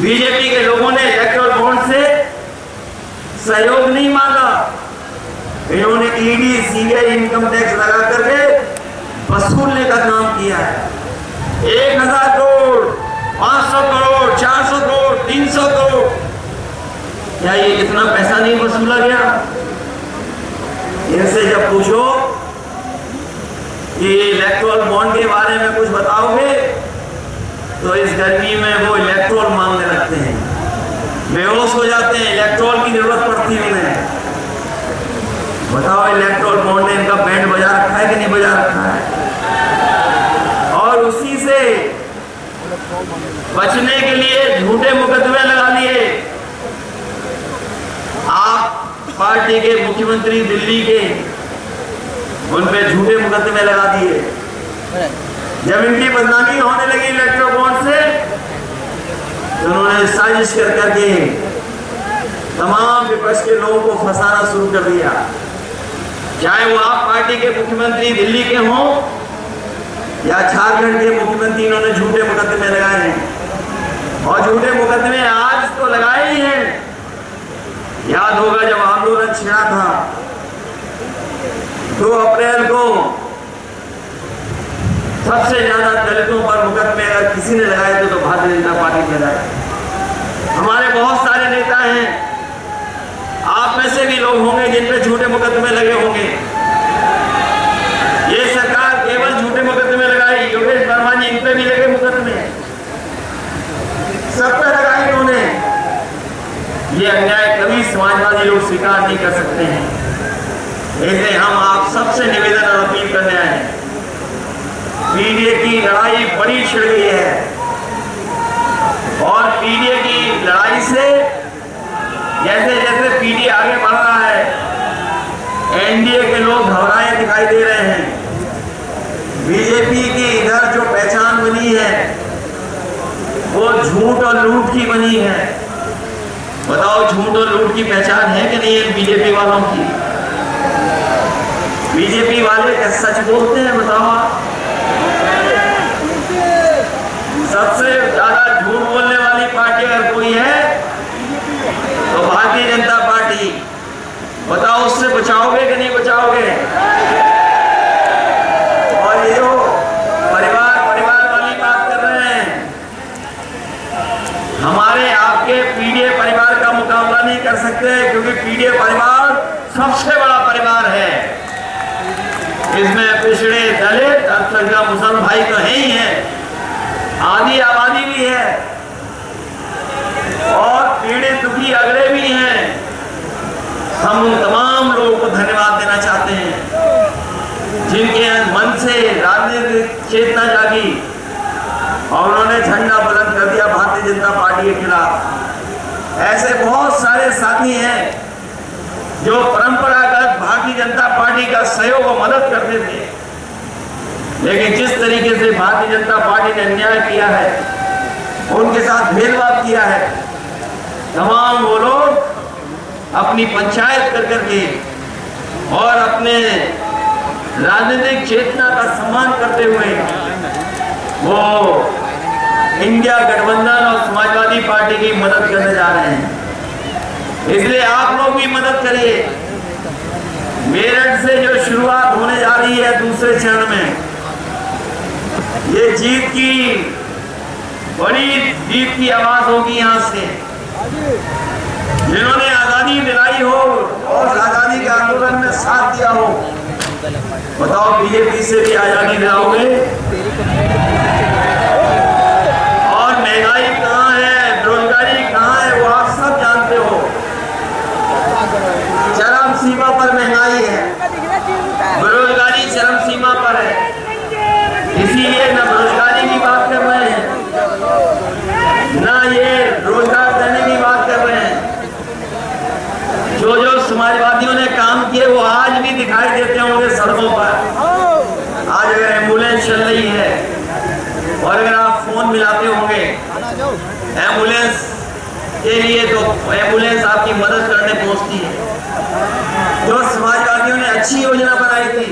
BJP के लोगों ने इलेक्टोरल बॉन्ड से सहयोग नहीं मांगा, इन्होंने ईडी सीबीआई इनकम टैक्स लगा करके वसूलने का काम किया है। 1000 करोड़, 500 करोड़, 400 करोड़, 300 करोड़, क्या ये इतना पैसा नहीं वसूला गया? इनसे जब पूछो कि इलेक्टोरल बॉन्ड के बारे में कुछ बताओगे तो इस गर्मी में वो इलेक्टोरल मांगने लगते हैं, बेहोश हो जाते हैं, इलेक्टोरल की जरूरत पड़ती है उन्हें। बताओ इलेक्टोरल बॉन्ड ने इनका बैंड बजा रखा है कि नहीं बजा रखा है? और उसी से बचने के लिए झूठे मुकदमे लगा लिए। आप पार्टी के मुख्यमंत्री दिल्ली के, उन पे झूठे मुकदमे लगा दिए। जब इनकी बदनामी होने लगी इलेक्टोरल बॉन्ड से तो उन्होंने साजिश कर करके तमाम विपक्ष के लोगों को फंसाना शुरू कर दिया। चाहे वो आप पार्टी के मुख्यमंत्री दिल्ली के हों या झारखंड के मुख्यमंत्री, इन्होंने झूठे मुकदमे लगाए हैं और झूठे मुकदमे आज तो लगाए ही हैं। याद होगा जब आंदोलन छिड़ा था 2 अप्रैल को, सबसे ज्यादा दलितों पर मुकदमे अगर किसी ने लगाए थे तो भारतीय जनता पार्टी ने लगाए। हमारे बहुत सारे नेता हैं, आप में से भी लोग होंगे जिन पे झूठे मुकदमे लगे होंगे। ये सरकार केवल झूठे मुकदमे लगाई, योगेश वर्मा जी, इन पे भी लगे मुकदमे, सब पे लगाए इन्होंने। ये अन्याय कभी समाजवादी लोग स्वीकार नहीं कर सकते हैं। इसलिए हम आप सबसे निवेदन और अपील करने आए हैं, पीडीए की लड़ाई बड़ी छिड़ गई है और पीडीए की लड़ाई से जैसे जैसे पीडीए आगे बढ़ रहा है, एनडीए के लोग घबराए दिखाई दे रहे हैं। बीजेपी की इधर जो पहचान बनी है वो झूठ और लूट की बनी है। बताओ झूठ और लूट की पहचान है कि नहीं है बीजेपी वालों की? बीजेपी वाले क्या सच बोलते हैं? बताओ आप। सबसे ज्यादा झूठ बोलने वाली पार्टी अगर कोई है तो भारतीय जनता पार्टी। बताओ उससे बचाओगे कि नहीं बचाओगे? और ये जो परिवार वाली बात कर रहे हैं, हमारे आपके पीडीए परिवार का मुकाबला नहीं कर सकते, क्योंकि पीडीए परिवार सबसे बड़ा परिवार है। इसमें पिछड़े, दलित, अल्पसंख्यक मुसलमान भाई तो है ही है, आधी आबादी भी है और पीड़ित दुखी अगले भी हैं। हम उन तमाम लोगों को धन्यवाद देना चाहते हैं जिनके मन से राजनीतिक चेतना जागी और उन्होंने झंडा बुलंद कर दिया भारतीय जनता पार्टी के खिलाफ। ऐसे बहुत सारे साथी हैं जो परंपरागत भारतीय जनता पार्टी का सहयोग और मदद करते थे, लेकिन जिस तरीके से भारतीय जनता पार्टी ने अन्याय किया है, उनके साथ भेदभाव किया है, तमाम वो लोग अपनी पंचायत कर करके और अपने राजनीतिक चेतना का सम्मान करते हुए वो इंडिया गठबंधन और समाजवादी पार्टी की मदद करने जा रहे हैं। इसलिए आप लोग भी मदद करिए। मेरठ से जो शुरुआत होने जा रही है दूसरे चरण में, ये बड़ी जीत की आवाज होगी यहाँ से। जिन्होंने आजादी दिलाई हो और आजादी के आंदोलन में साथ दिया हो, बताओ बीजेपी से भी आजादी दिलाओगे? और महंगाई कहाँ है, बेरोजगारी कहाँ है, वो आप सब जानते हो। चरम सीमा पर महंगाई है, बेरोजगारी चरम सीमा पर है। इसीलिए न बेरोजगारी की बात कर रहे हैं, ना ये रोजगार देने की बात कर रहे हैं। जो जो समाजवादियों ने काम किए वो आज भी दिखाई देते होंगे सड़कों पर। आज अगर एम्बुलेंस चल रही है और अगर आप फोन मिलाते होंगे एम्बुलेंस के लिए, तो एम्बुलेंस आपकी मदद करने पहुंचती है। जो समाजवादियों ने अच्छी योजना बनाई थी,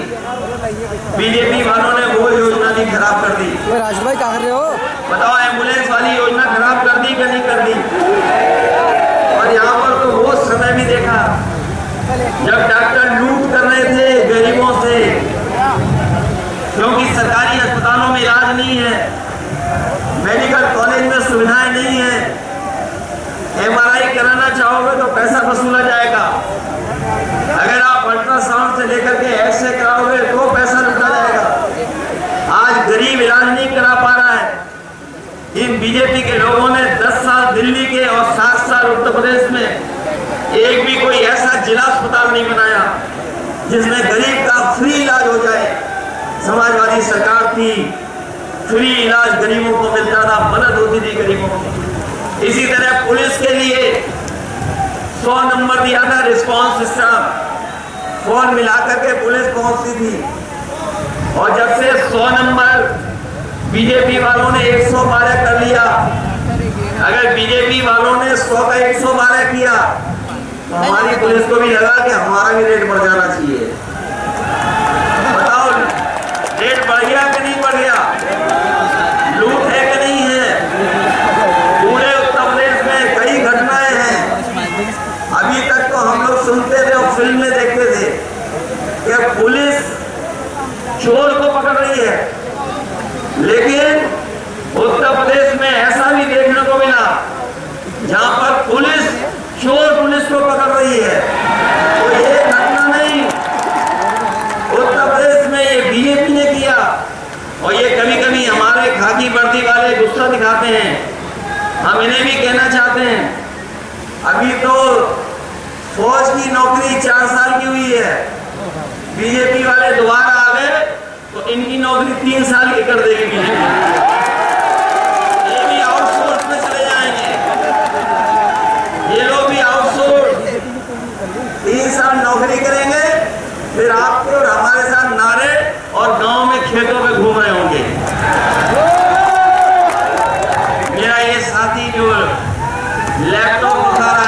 बीजेपी वालों ने वो योजना भी खराब कर दी। राजू भाई क्या कर रहे हो? बताओ, एम्बुलेंस वाली योजना खराब कर दी कि नहीं कर दी? और यहाँ पर तो वो समय भी देखा जब डॉक्टर लूट कर रहे थे गरीबों से, क्योंकि सरकारी अस्पतालों में इलाज नहीं है, मेडिकल कॉलेज में सुविधाएं नहीं है, एमआरआई कराना चाहोगे तो पैसा वसूला जाएगा, अगर आप अल्ट्रासाउंड से लेकर के एक्सरे कराओगे तो पैसा लूटा जाएगा। आज गरीब इलाज नहीं करा पा रहा है। इन बीजेपी के लोगों ने 10 साल दिल्ली के और 7 साल उत्तर प्रदेश में एक भी कोई ऐसा जिला अस्पताल नहीं बनाया जिसमें गरीब का फ्री इलाज हो जाए। समाजवादी सरकार थी, फ्री इलाज गरीबों को मिलता था, मदद होती थी गरीबों की। इसी तरह पुलिस के लिए 100 नंबर दिया था रिस्पांस सिस्टम, फोन मिलाकर के पुलिस पहुंचती थी। और जब से 100 नंबर बीजेपी वालों ने 112 कर लिया, अगर बीजेपी वालों ने 100 का 112 किया तो हमारी पुलिस को भी लगा कि हमारा भी रेट बढ़ जाना चाहिए। बताओ, रेट बढ़ गया कि नहीं बढ़ गया? लूट है कि नहीं है? पूरे उत्तर प्रदेश में कई घटनाएं हैं। अभी तक तो हम लोग सुनते थे और फिल्म में देखते थे कि पुलिस चोर को पकड़ रही है, लेकिन उत्तर प्रदेश में ऐसा भी देखने को मिला जहां पर पुलिस चोर पुलिस को पकड़ रही है। तो ये घटना नहीं, उत्तर प्रदेश में ये बीजेपी ने किया। और ये कभी कभी हमारे खाकी वर्दी वाले गुस्सा दिखाते हैं, हम इन्हें भी कहना चाहते हैं, अभी तो फौज की नौकरी 4 साल की हुई है, बीजेपी वाले दोबारा आ गए तो इनकी नौकरी 3 साल की कर देगी बीजेपी। ये भी आउटसोर्स में चले जाएंगे, ये लोग भी आउटसोर्स 3 साल नौकरी करेंगे, फिर आपके और हमारे साथ नारे और गांव में खेतों में घूम रहे होंगे। मेरा ये साथी जो लैपटॉप दिखा रहा